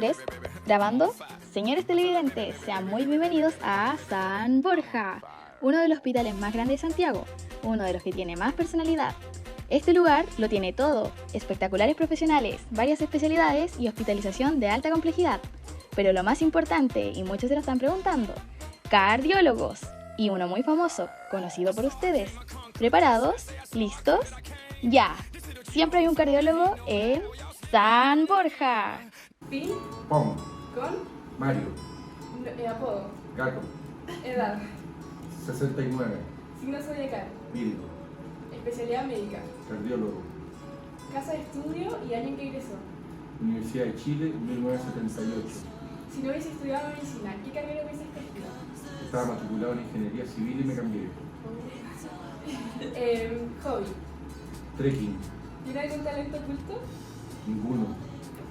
3, grabando. Señores televidentes, sean muy bienvenidos a San Borja, uno de los hospitales más grandes de Santiago, uno de los que tiene más personalidad. Este lugar lo tiene todo: espectaculares profesionales, varias especialidades y hospitalización de alta complejidad. Pero lo más importante, y muchos se lo están preguntando, cardiólogos, y uno muy famoso, conocido por ustedes. ¿Preparados? ¿Listos? ¡Ya! Siempre hay un cardiólogo en San Borja. Pin, Pom, con, Mario, apodo, Gato, edad, 69, signo zodiacal, Virgo, especialidad médica, cardiólogo, casa de estudio y año en que ingresó. Universidad de Chile, 1978. Si no hubiese estudiado medicina, ¿qué carrera hubiese escogido? Estaba matriculado en Ingeniería Civil y me cambié. Hobby, Trekking, ¿tiene algún talento oculto? ninguno.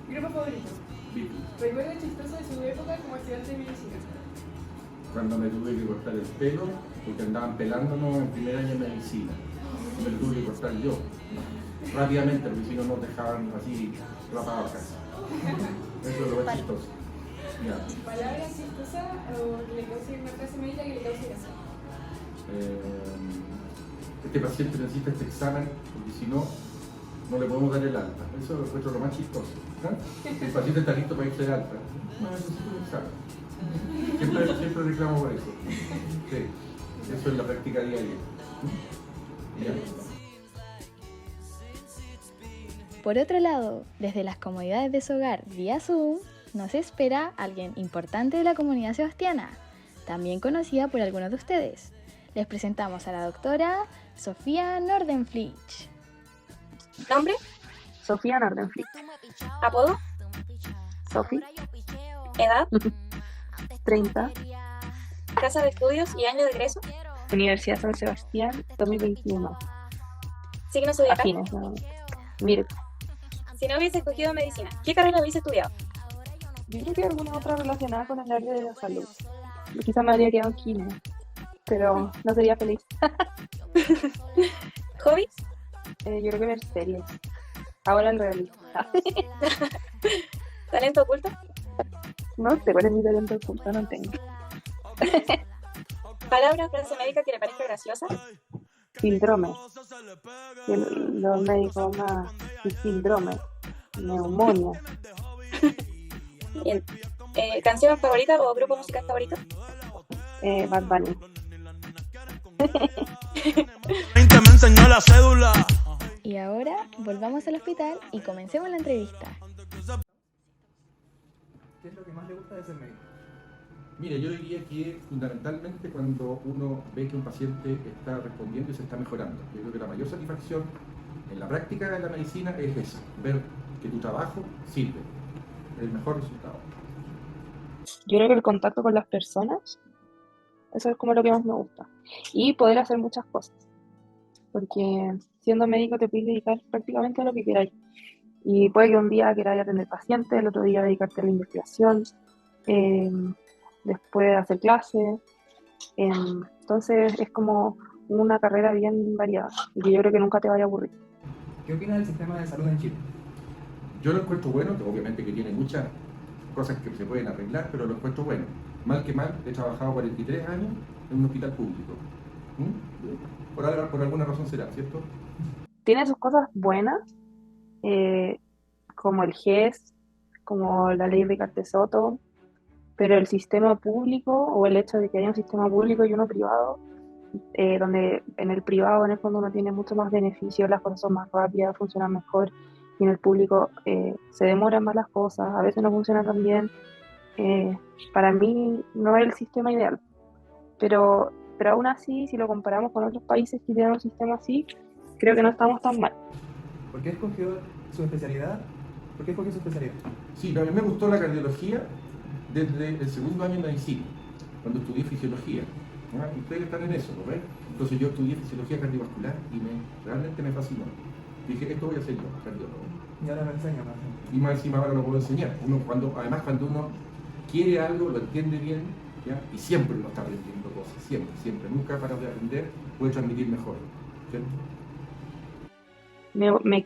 Grupo favorito, Beatles. recuerdo chistoso de su época como estudiante de medicina. Cuando me tuve que cortar el pelo, porque andaban pelándonos en primer año de medicina. Me lo tuve que cortar yo. Rápidamente, porque si no nos dejaban así rapados casi. Eso es lo más chistoso. Ya. ¿Palabra chistosa o que le cause una frase médica que le cause gracia? Este paciente necesita este examen, porque si no, no le podemos dar el alta. Eso es lo más chistoso. El paciente está listo para irse de alta. No, necesito un examen. Siempre reclamo por eso. Sí, eso es la práctica diaria. Ya. Por otro lado, desde las comodidades de su hogar vía Zoom, nos espera alguien importante de la comunidad sebastiana, también conocida por algunos de ustedes. Les presentamos a la doctora Sofía Nordenflich. Nombre, Sofía Nordenflich. apodo, Sofi, edad, 30, casa de estudios y año de egreso, Universidad San Sebastián, 2021. signo zodiacal. Afines, ¿no? Mire, Si no hubiese escogido medicina, ¿qué carrera hubiese estudiado? yo creo que alguna otra relacionada con el área de la salud. Yo quizá me habría quedado en química, pero no sería feliz. Hobby, Yo creo que ver series. Ahora en realidad. talento oculto, No sé cuál es mi talento oculto, no tengo. palabra, frase médica que le parezca graciosa, Síndrome. Los médicos más. Síndrome. Neumonía. bien. Canción favorita o grupo musical favorito, Bad Bunny. 20 me enseñó la cédula. Y ahora volvamos al hospital y comencemos la entrevista. ¿Qué es lo que más le gusta de ser médico? Mira, yo diría que fundamentalmente cuando uno ve que un paciente está respondiendo y se está mejorando. Yo creo que la mayor satisfacción en la práctica de la medicina es esa, ver que tu trabajo sirve, el mejor resultado. Yo creo que el contacto con las personas, eso es como lo que más me gusta. Y poder hacer muchas cosas. Porque siendo médico te puedes dedicar prácticamente a lo que queráis. Y puede que un día queráis atender pacientes, el otro día dedicarte a la investigación, después hacer clases. Entonces es como una carrera bien variada y que yo creo que nunca te vaya a aburrir. ¿Qué opinas del sistema de salud en Chile? Yo lo encuentro bueno, obviamente que tiene muchas cosas que se pueden arreglar, pero lo encuentro bueno. Mal que mal, he trabajado 43 años en un hospital público. Por alguna razón será, ¿cierto? Tiene sus cosas buenas, como el GES, como la ley Ricardo Soto, pero el sistema público o el hecho de que haya un sistema público y uno privado, donde en el privado en el fondo uno tiene mucho más beneficios, las cosas son más rápidas, funcionan mejor, y en el público se demoran más las cosas, a veces no funcionan tan bien. Para mí no es el sistema ideal, pero aún así, si lo comparamos con otros países que tienen un sistema así, creo que no estamos tan mal. ¿Por qué escogió su especialidad? ¿Por qué escogió su especialidad? Sí, pero a mí me gustó la cardiología desde el segundo año en medicina, cuando estudié fisiología. ¿No? Ustedes están en eso, ¿no ven? Entonces yo estudié fisiología cardiovascular y realmente me fascinó. Dije, esto voy a hacer yo, cardiólogo. Y ahora me enseña más. Y más encima ahora lo puedo enseñar. Además, cuando uno quiere algo, lo entiende bien, ¿ya? Y siempre uno está aprendiendo cosas, siempre. Nunca para de aprender, puede transmitir mejor, ¿cierto? Es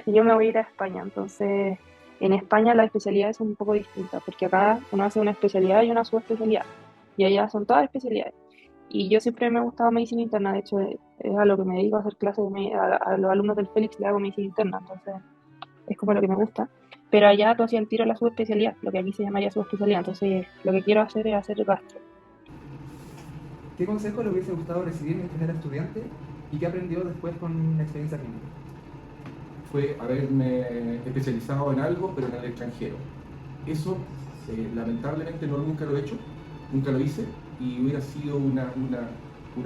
que yo me voy a ir a España, entonces en España las especialidades son un poco distintas, porque acá uno hace una especialidad y una subespecialidad, y allá son todas especialidades. Y yo siempre me ha gustado medicina interna, de hecho es a lo que me dedico a hacer clases, a los alumnos del Félix le hago medicina interna, entonces es como lo que me gusta. Pero allá tú hacías el tiro a la subespecialidad, lo que aquí se llamaría subespecialidad, entonces lo que quiero hacer es hacer gastro. ¿Qué consejo le hubiese gustado recibir mientras era estudiante y qué aprendió después con la experiencia clínica? Fue haberme especializado en algo, pero en el extranjero. Eso, lamentablemente, nunca lo he hecho, nunca lo hice, y hubiera sido una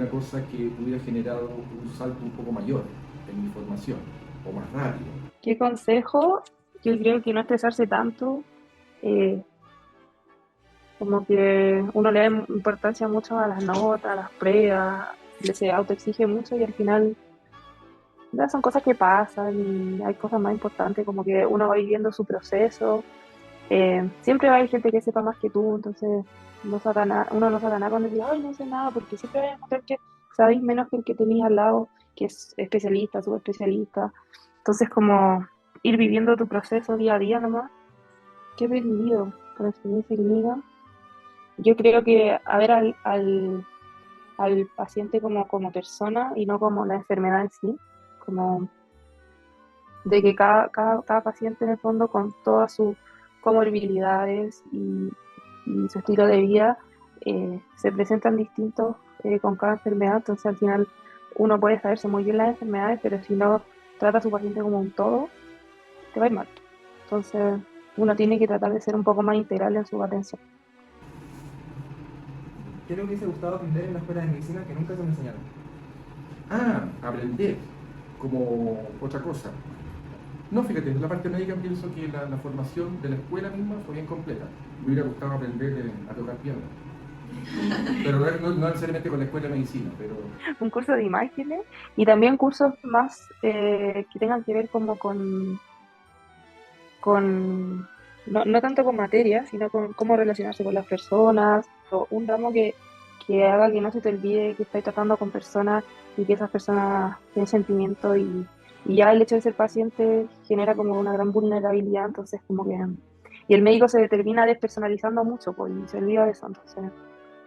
cosa que hubiera generado un salto un poco mayor en mi formación, o más rápido. ¿Qué consejo? Yo creo que no estresarse tanto, como que uno le da importancia mucho a las notas, a las pruebas, se autoexige mucho y al final ya son cosas que pasan y hay cosas más importantes, como que uno va viviendo su proceso. Siempre va a haber gente que sepa más que tú, entonces uno no saca nada cuando dice, ay, no sé nada, porque siempre vas a encontrar que sabéis menos que el que tenéis al lado, que es especialista, subespecialista. Entonces, como ir viviendo tu proceso día a día nomás. ¿Qué he aprendido con la experiencia clínica? Yo creo que a ver al paciente como persona y no como la enfermedad en sí, como de que cada paciente en el fondo con todas sus comorbilidades y su estilo de vida se presentan distintos con cada enfermedad, entonces al final uno puede saberse muy bien las enfermedades, pero si no trata a su paciente como un todo, te va a ir mal. Entonces uno tiene que tratar de ser un poco más integral en su atención. ¿Qué le hubiese gustado aprender en la escuela de medicina que nunca se me enseñaron? Aprender como otra cosa. No, fíjate, en la parte médica pienso que la formación de la escuela misma fue bien completa. Me hubiera gustado aprender a tocar piano. Pero no necesariamente con la escuela de medicina, pero... Un curso de imágenes y también cursos más que tengan que ver como con no tanto con materia, sino con cómo relacionarse con las personas, o un ramo que haga que no se te olvide que estás tratando con personas y que esas personas tienen sentimientos y ya el hecho de ser paciente genera como una gran vulnerabilidad, entonces como que... Y el médico se termina despersonalizando mucho, pues, y se olvida de eso, entonces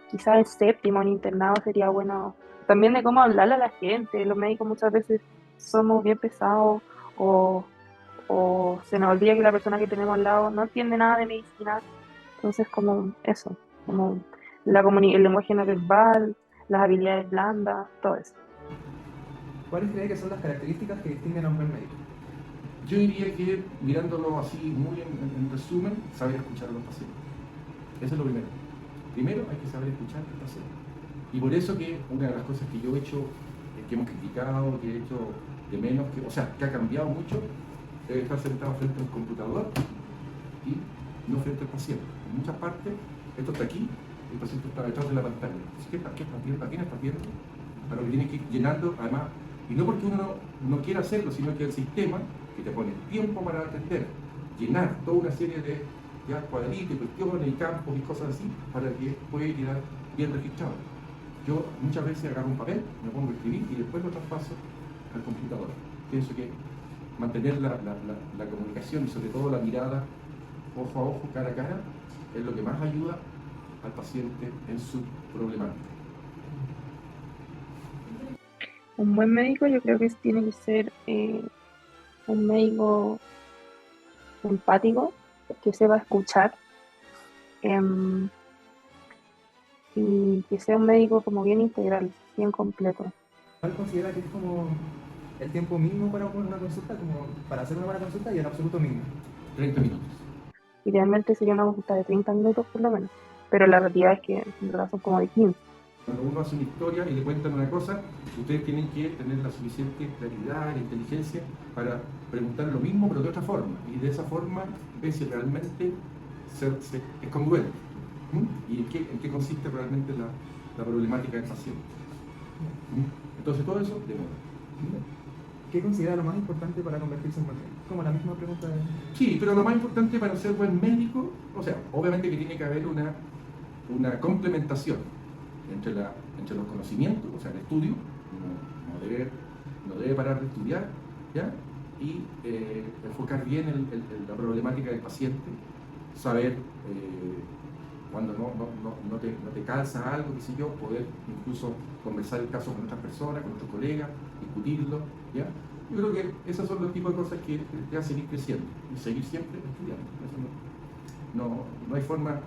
quizás en séptimo, en internado sería bueno, también de cómo hablarle a la gente, los médicos muchas veces somos bien pesados o se nos olvida que la persona que tenemos al lado no entiende nada de medicina, entonces como eso, como el lenguaje no verbal, las habilidades blandas, todo eso. ¿Cuáles cree que son las características que distinguen a un buen médico? Yo diría que, mirándolo así muy en resumen, saber escuchar a los pacientes. Eso es lo primero. Primero hay que saber escuchar al paciente. Y por eso que una de las cosas que yo he hecho, que hemos criticado, que he hecho de menos, que ha cambiado mucho, es estar sentado frente a un computador y no frente al paciente. En muchas partes, esto está aquí, el paciente está detrás de la pantalla. ¿Qué estás viendo? ¿A quién estás viendo? A lo que tienes que ir llenando, además, y no porque uno no quiera hacerlo, sino que el sistema, que te pone tiempo para atender, llenar toda una serie de cuadritos, cuestiones y campos y cosas así, para que pueda quedar bien registrado. Yo muchas veces agarro un papel, me pongo a escribir y después lo traspaso al computador. Pienso que mantener la comunicación y sobre todo la mirada ojo a ojo, cara a cara, es lo que más ayuda al paciente en su problemática. Un buen médico yo creo que tiene que ser un médico empático, que sepa escuchar y que sea un médico como bien integral, bien completo. ¿Cuál considera que es como el tiempo mínimo para una consulta, como para hacer una buena consulta y el absoluto mínimo? 30 minutos. Idealmente sería una consulta de 30 minutos por lo menos, pero la realidad es que en verdad son como de 15. Cuando uno hace una historia y le cuentan una cosa, ustedes tienen que tener la suficiente claridad e inteligencia para preguntar lo mismo, pero de otra forma. Y de esa forma ver si realmente es congruente. ¿Y en qué consiste realmente la problemática del paciente? Entonces todo eso demora. ¿Qué considera lo más importante para convertirse en buen médico? Como la misma pregunta de... Sí, pero lo más importante para ser buen médico, o sea, obviamente que tiene que haber una complementación entre los conocimientos, o sea, el estudio, no debe parar de estudiar, ¿ya? y enfocar bien la problemática del paciente, saber cuando no te calza algo, qué sé yo, poder incluso conversar el caso con otras personas, con otros colegas, discutirlo, ¿ya? Yo creo que esos son los tipos de cosas que te hacen ir creciendo y seguir siempre estudiando. Eso no hay forma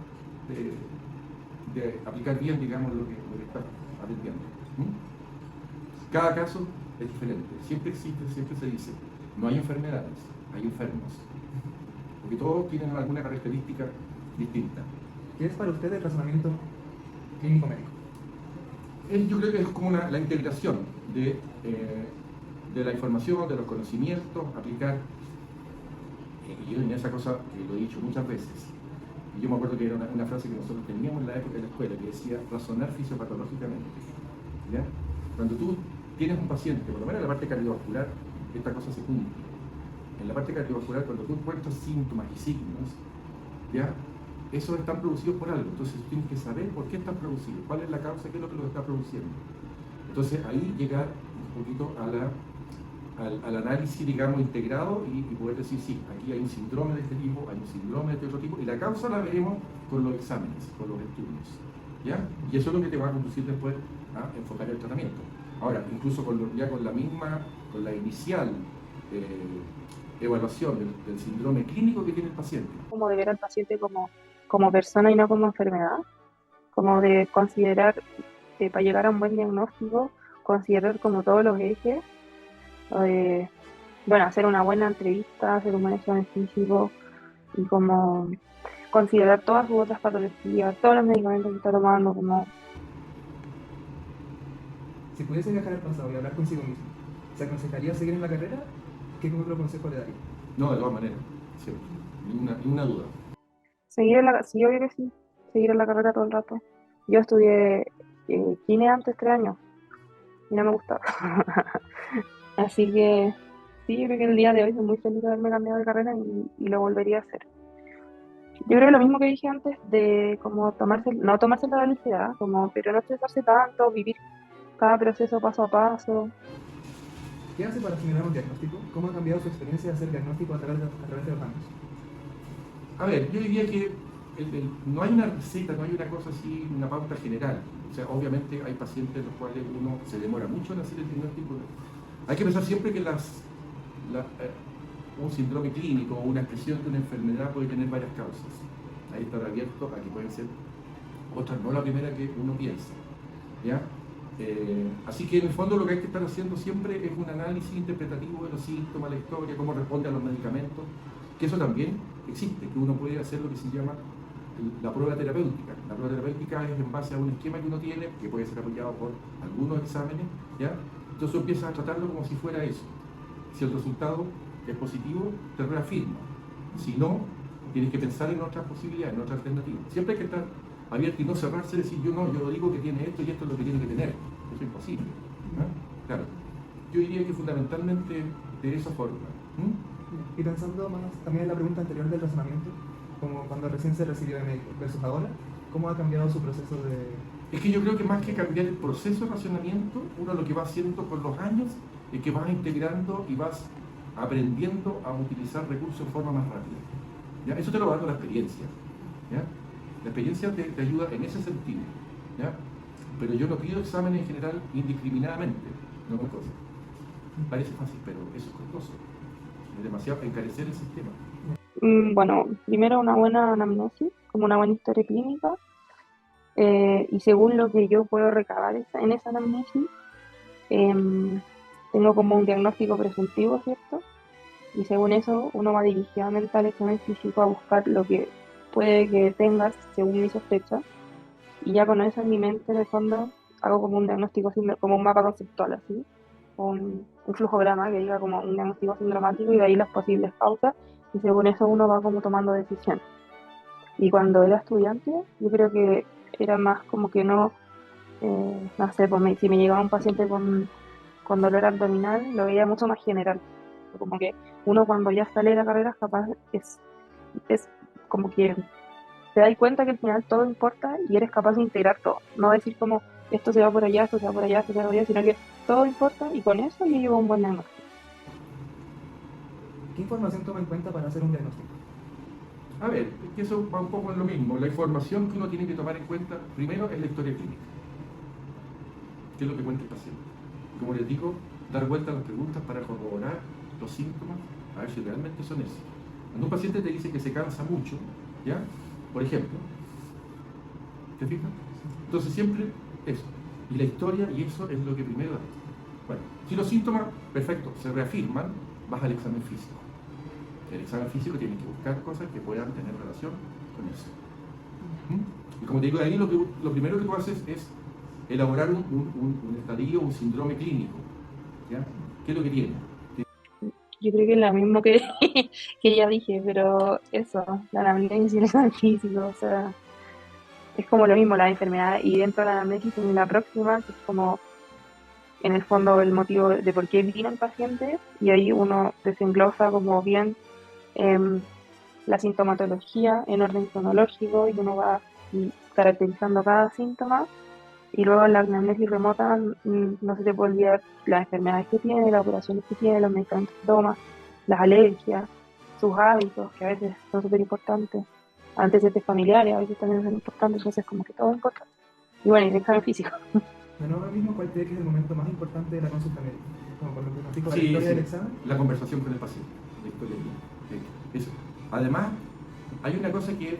de aplicar bien, digamos, lo que estás aprendiendo. Cada caso es diferente, siempre existe, siempre se dice, no hay enfermedades, hay enfermos, porque todos tienen alguna característica distinta. ¿Qué es para usted el razonamiento clínico médico? Yo creo que es como la integración de la información, de los conocimientos, aplicar, y yo en esa cosa que lo he dicho muchas veces, y yo me acuerdo que era una frase que nosotros teníamos en la época de la escuela, que decía razonar fisiopatológicamente, ¿ya? Cuando tú tienes un paciente, por lo menos en la parte cardiovascular, esta cosa se cumple. En la parte cardiovascular, cuando tú encuentras síntomas y signos, ¿ya? Esos están producidos por algo, entonces tú tienes que saber por qué están producidos, cuál es la causa, qué es lo que los está produciendo. Entonces ahí llegar un poquito al análisis, digamos, integrado y poder decir, sí, aquí hay un síndrome de este tipo, hay un síndrome de este otro tipo, y la causa la veremos con los exámenes, con los estudios, ¿ya? Y eso es lo que te va a conducir después a enfocar el tratamiento. Ahora, incluso con la inicial evaluación del síndrome clínico que tiene el paciente. Como de ver al paciente como persona y no como enfermedad, como de considerar, para llegar a un buen diagnóstico, considerar como todos los ejes, hacer una buena entrevista, hacer un buen examen físico y como considerar todas sus otras patologías, todos los medicamentos que está tomando, como... Si pudiese viajar al pasado y hablar consigo mismo, ¿se aconsejaría seguir en la carrera? ¿Qué otro consejo le daría? No, de todas maneras, siempre, ninguna duda. Sí, obvio que sí, seguir en la carrera todo el rato. Yo estudié kine antes 3 años y no me gustaba. Así que sí, yo creo que el día de hoy soy muy feliz de haberme cambiado de carrera y lo volvería a hacer. Yo creo que lo mismo que dije antes, de como no tomarse la velocidad, pero no estresarse tanto, vivir cada proceso paso a paso. ¿Qué hace para generar un diagnóstico? ¿Cómo ha cambiado su experiencia de hacer diagnóstico a través de los años? A ver, yo diría que no hay una receta, no hay una cosa así, una pauta general. O sea, obviamente hay pacientes en los cuales uno se demora mucho en hacer el diagnóstico. Hay que pensar siempre que un síndrome clínico o una expresión de una enfermedad puede tener varias causas. Ahí está abierto a que pueden ser otras, no la primera que uno piensa, ¿ya? Así que en el fondo lo que hay que estar haciendo siempre es un análisis interpretativo de los síntomas, la historia, cómo responde a los medicamentos, que eso también existe, que uno puede hacer lo que se llama la prueba terapéutica. La prueba terapéutica es en base a un esquema que uno tiene, que puede ser apoyado por algunos exámenes, ¿ya? Entonces empiezas a tratarlo como si fuera eso. Si el resultado es positivo, te reafirma. Si no, tienes que pensar en otras posibilidades, en otras alternativas. Siempre hay que estar abierto y no cerrarse y decir, yo digo que tiene esto y esto es lo que tiene que tener. Eso es imposible, ¿no? Claro. Yo diría que fundamentalmente de esa forma. Y pensando más también en la pregunta anterior del razonamiento, como cuando recién se recibió de médico versus ahora, ¿cómo ha cambiado su proceso de...? Es que yo creo que más que cambiar el proceso de razonamiento, uno lo que va haciendo con los años es que vas integrando y vas aprendiendo a utilizar recursos de forma más rápida, ¿ya? Eso te lo va dando la experiencia, ¿ya? La experiencia te ayuda en ese sentido, ¿ya? Pero yo no pido exámenes en general indiscriminadamente, no es cosa. Parece fácil, pero eso es costoso. Es demasiado encarecer el sistema. Bueno, primero una buena anamnesis, como una buena historia clínica, y según lo que yo puedo recabar en esa anamnesis, tengo como un diagnóstico presuntivo, ¿cierto? Y según eso, uno va dirigidamente al examen físico a buscar lo que puede que tengas según mi sospecha, y ya con eso en mi mente, en el fondo, hago como un diagnóstico, como un mapa conceptual, así, un flujograma que diga como un diagnóstico sindromático y de ahí las posibles causas, y según eso uno va como tomando decisiones. Y cuando era estudiante, yo creo que era más como que no sé, pues si me llegaba un paciente con dolor abdominal, lo veía mucho más general. Como que uno cuando ya sale de la carrera capaz es como que te das cuenta que al final todo importa y eres capaz de integrar todo. No decir como esto se va por allá, esto se va por allá, esto se va por allá, sino que todo importa y con eso yo llevo un buen diagnóstico. ¿Qué información toma en cuenta para hacer un diagnóstico? A ver, es que eso va un poco en lo mismo. La información que uno tiene que tomar en cuenta, primero, es la historia clínica. ¿Qué es lo que cuenta el paciente? Como les digo, dar vuelta a las preguntas para corroborar los síntomas, a ver si realmente son esos. Cuando un paciente te dice que se cansa mucho, ¿ya? Por ejemplo, ¿te fijas? Entonces siempre eso. Y la historia, y eso es lo que primero da. Bueno, si los síntomas, perfecto, se reafirman, vas al examen físico. El examen físico tiene que buscar cosas que puedan tener relación con eso. ¿Mm? Y como te digo, de ahí lo primero que tú haces es elaborar un estadio, un síndrome clínico. ¿Ya? ¿Qué es lo que tiene? Yo creo que es lo mismo que, que ya dije, pero eso, la anamnesis y el examen físico, o sea, es como lo mismo la enfermedad y dentro de la anamnesis tiene la próxima, que es como en el fondo el motivo de por qué vino el paciente y ahí uno desenglosa como bien la sintomatología en orden cronológico y uno va caracterizando cada síntoma y luego en la anamnesis remota no se te puede olvidar las enfermedades que tiene, las operaciones que tiene, los medicamentos que toma, las alergias, sus hábitos, que a veces son súper importantes, antecedentes familiares, a veces también son importantes, entonces como que todo es importante. Y bueno, y el examen físico. De nuevo, mismo, ¿cuál cree que es el momento más importante de la consulta médica? Como cuando te notifico la Sí, historia sí, del examen. la conversación con el paciente, la historia clínica. Eso. Además, hay una cosa que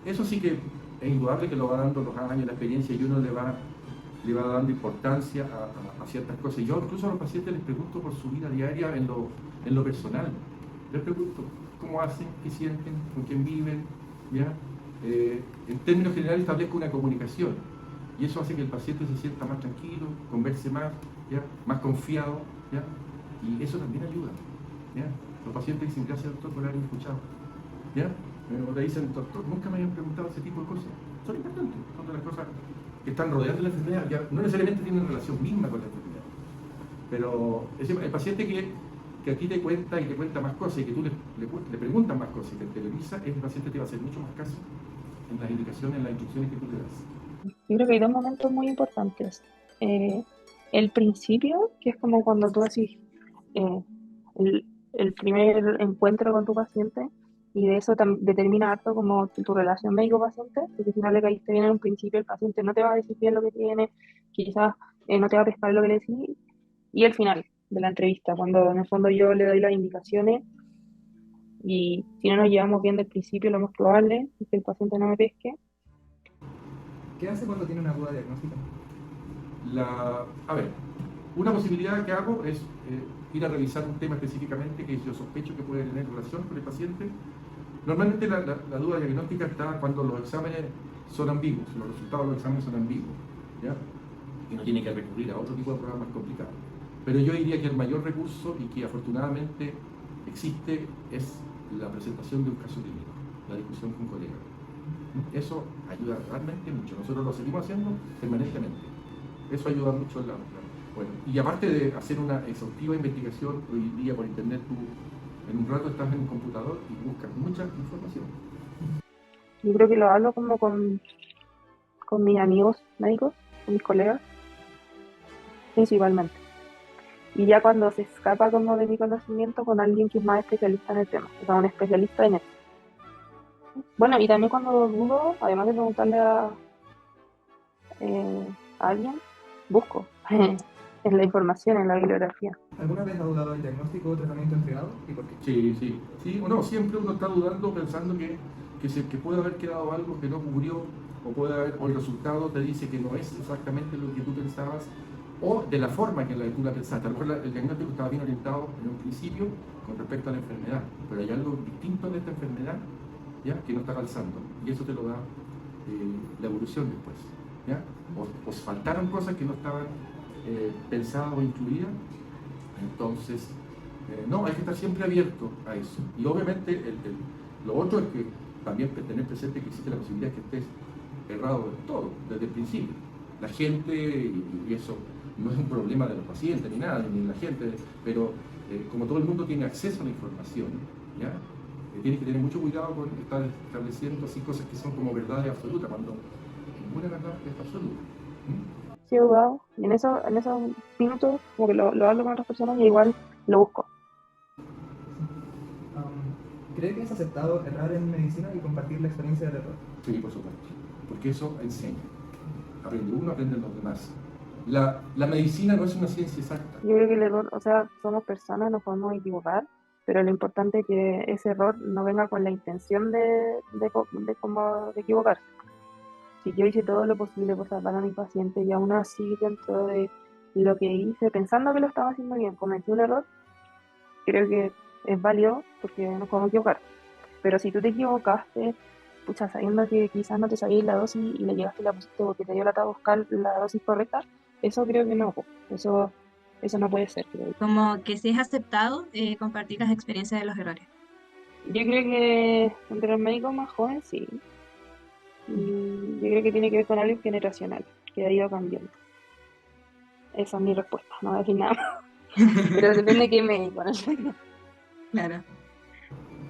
eso sí que es indudable que lo va dando los años, la experiencia, y uno le va dando importancia a ciertas cosas. Yo incluso a los pacientes les pregunto por su vida diaria en lo personal. Les pregunto cómo hacen, qué sienten, con quién viven, ¿ya? En términos generales establezco una comunicación y eso hace que el paciente se sienta más tranquilo, converse más, ¿ya? Más confiado, ¿ya? Y eso también ayuda, ¿ya? Los pacientes dicen gracias doctor por haberme escuchado, ¿ya? O te dicen doctor, nunca me habían preguntado ese tipo de cosas. Son importantes, son de las cosas que están rodeando la enfermedad, que no necesariamente tienen relación misma con la enfermedad. Pero el paciente que a ti te cuenta y te cuenta más cosas y que tú le preguntas más cosas y te televisa, el paciente te va a hacer mucho más caso en las indicaciones, en las instrucciones que tú le das. Yo creo que hay dos momentos muy importantes. El principio, que es como cuando tú haces el primer encuentro con tu paciente, y de eso determina harto como tu relación médico-paciente, porque si no le caíste bien en un principio, el paciente no te va a decir bien lo que tiene, quizás no te va a pescar lo que le decís, y el final de la entrevista, cuando en el fondo yo le doy las indicaciones, y si no nos llevamos bien del principio, lo más probable es que el paciente no me pesque. ¿Qué hace cuando tiene una duda diagnóstica? A ver, una posibilidad que hago es ir a revisar un tema específicamente que yo sospecho que puede tener relación con el paciente. Normalmente la duda diagnóstica está cuando los exámenes son ambiguos, los resultados de los exámenes son ambiguos, ¿ya? Y no tiene que recurrir a otro tipo de pruebas más complicadas. Pero yo diría que el mayor recurso y que afortunadamente existe es la presentación de un caso clínico, la discusión con colegas. Eso ayuda realmente mucho. Nosotros lo seguimos haciendo permanentemente. Eso ayuda mucho en bueno, y aparte de hacer una exhaustiva investigación, hoy día por internet tú en un rato estás en un computador y buscas mucha información. Yo creo que lo hablo como con mis amigos médicos, con mis colegas, principalmente. Y ya cuando se escapa como de mi conocimiento con alguien que es más especialista en el tema, o sea, un especialista en eso. Bueno, y también cuando dudo, además de preguntarle a alguien, busco en la información, en la bibliografía. ¿Alguna vez ha dudado del diagnóstico o tratamiento entregado y por qué? Sí, o no, siempre uno está dudando pensando que puede haber quedado algo que no cubrió, o el resultado te dice que no es exactamente lo que tú pensabas, o de la forma que tú la pensaste. A lo mejor el diagnóstico estaba bien orientado en un principio con respecto a la enfermedad, pero hay algo distinto de esta enfermedad, ¿ya? Que no está calzando, y eso te lo da la evolución después, ¿ya? O faltaron cosas que no estaban pensadas o incluidas. Entonces, no, hay que estar siempre abierto a eso. Y obviamente lo otro es que también tener presente que existe la posibilidad de que estés errado en todo, desde el principio. La gente, y eso no es un problema de los pacientes ni nada, ni de la gente, pero como todo el mundo tiene acceso a la información, ¿ya? Tienes que tener mucho cuidado con estar estableciendo así cosas que son como verdades absolutas, cuando ninguna verdad es absoluta. Sí, he dudado, y en esos minutos como que lo hablo con otras personas y igual lo busco. ¿Cree que es aceptado errar en medicina y compartir la experiencia del error? Sí, por supuesto, porque eso enseña. Aprende uno, aprenden los demás. La medicina no es una ciencia exacta. Yo creo que el error, o sea, somos personas, nos podemos equivocar, pero lo importante es que ese error no venga con la intención de equivocarse. Si yo hice todo lo posible por salvar a mi paciente y aún así dentro de lo que hice, pensando que lo estaba haciendo bien, cometí un error, creo que es válido porque nos podemos equivocar. Pero si tú te equivocaste, pucha, sabiendo que quizás no te sabías la dosis y le llegaste y la pusiste porque te dio lata a buscar la dosis correcta, eso creo que no, po. Eso no puede ser, creo yo. Como que si es aceptado compartir las experiencias de los errores. Yo creo que entre los médicos más jóvenes, sí. Y yo creo que tiene que ver con algo generacional, que ha ido cambiando. Esa es mi respuesta, no voy a decir nada más. Pero depende de qué médico, ¿no? Claro.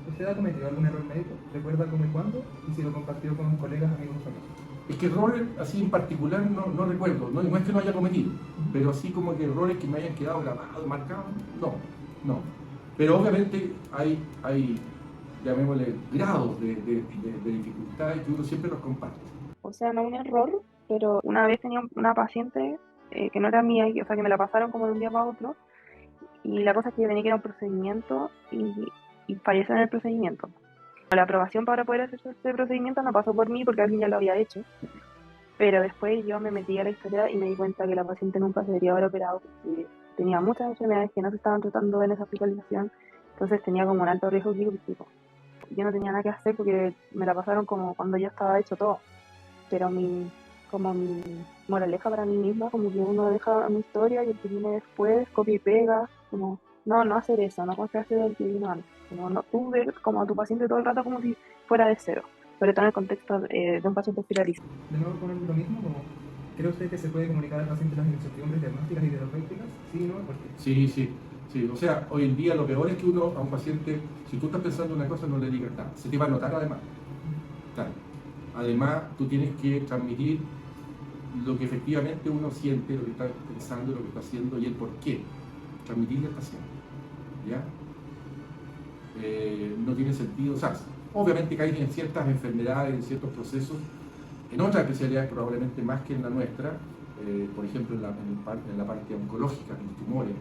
¿Usted ha cometido algún error médico? ¿Recuerda cómo y cuándo? Y si lo compartió con colegas, amigos o no. Es que errores así en particular no recuerdo, no es que no haya cometido, pero así como que errores que me hayan quedado grabados, marcados, no. Pero obviamente hay llamémosle, grados de dificultad que uno siempre los comparte. O sea, no un error, pero una vez tenía una paciente que no era mía, o sea, que me la pasaron como de un día para otro, y la cosa es que tenía que ir a un procedimiento y falleció en el procedimiento. La aprobación para poder hacer este procedimiento no pasó por mí porque alguien ya lo había hecho, pero después yo me metí a la historia y me di cuenta que la paciente nunca se debería haber operado porque tenía muchas enfermedades que no se estaban tratando en esa hospitalización, entonces tenía como un alto riesgo quirúrgico. Yo no tenía nada que hacer porque me la pasaron como cuando ya estaba hecho todo, pero mi moraleja para mí misma, como que uno deja mi historia y el que viene después copia y pega, como no hacer eso, no confiarse del que vino antes, como no tú ver como a tu paciente todo el rato como si fuera de cero, sobre todo en el contexto de un paciente hospitalizado. De nuevo con lo mismo, como ¿cree usted que se puede comunicar al paciente las incertidumbres diagnósticas y terapéuticas? Sí, ¿no? ¿Por qué? Sí, o sea, hoy en día lo peor es que uno a un paciente, si tú estás pensando una cosa, no le digas nada, se te va a notar además. Claro. Además, tú tienes que transmitir lo que efectivamente uno siente, lo que está pensando, lo que está haciendo y el por qué. Transmitirle al paciente. ¿Ya? No tiene sentido, o sea, obviamente caen en ciertas enfermedades, en ciertos procesos, en otras especialidades probablemente más que en la nuestra, por ejemplo en la parte oncológica, en los tumores,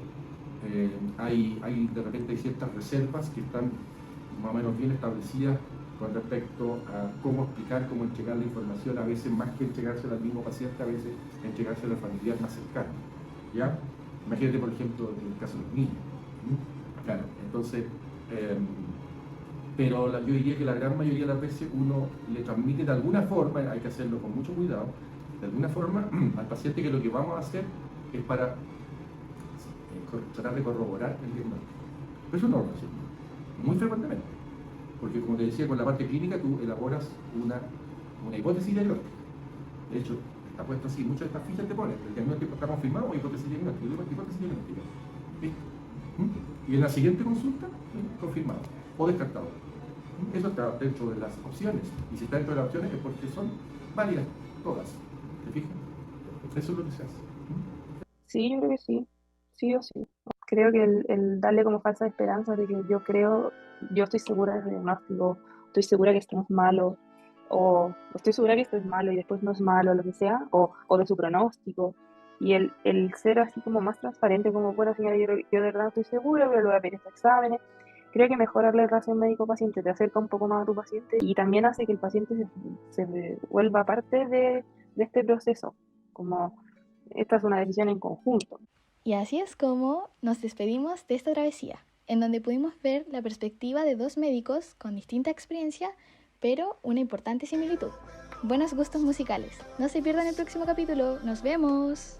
hay de repente hay ciertas reservas que están más o menos bien establecidas con respecto a cómo explicar, cómo entregar la información, a veces más que entregársela al mismo paciente, a veces entregársela al familiar más cercano, ¿ya? Imagínate, por ejemplo, en el caso de los niños. Claro, entonces, pero yo diría que la gran mayoría de las veces uno le transmite de alguna forma, hay que hacerlo con mucho cuidado, de alguna forma al paciente que lo que vamos a hacer es para tratar de corroborar el diagnóstico. Pero eso no lo hacemos muy frecuentemente, porque como te decía, con la parte clínica tú elaboras una hipótesis diagnóstica. De hecho, está puesto así, muchas de estas fichas te ponen, el diagnóstico está confirmado o hipótesis diagnóstica, ¿viste? Y en la siguiente consulta, confirmado o descartado. Eso está dentro de las opciones, y si está dentro de las opciones es porque son válidas todas, ¿te fijas? Eso es lo que se hace. Sí, yo creo que sí o sí. Creo que el darle como falsa esperanza de que yo estoy segura del diagnóstico, estoy segura que esto no es malo, o estoy segura que esto es malo y después no es malo, lo que sea, o de su pronóstico, y el ser así como más transparente, como, bueno, señora, yo de verdad estoy segura, pero le voy a pedir estos exámenes. Creo que mejorar la relación médico-paciente te acerca un poco más a tu paciente y también hace que el paciente se vuelva parte de este proceso, como esta es una decisión en conjunto. Y así es como nos despedimos de esta travesía, en donde pudimos ver la perspectiva de dos médicos con distinta experiencia, pero una importante similitud. Buenos gustos musicales. No se pierdan el próximo capítulo. ¡Nos vemos!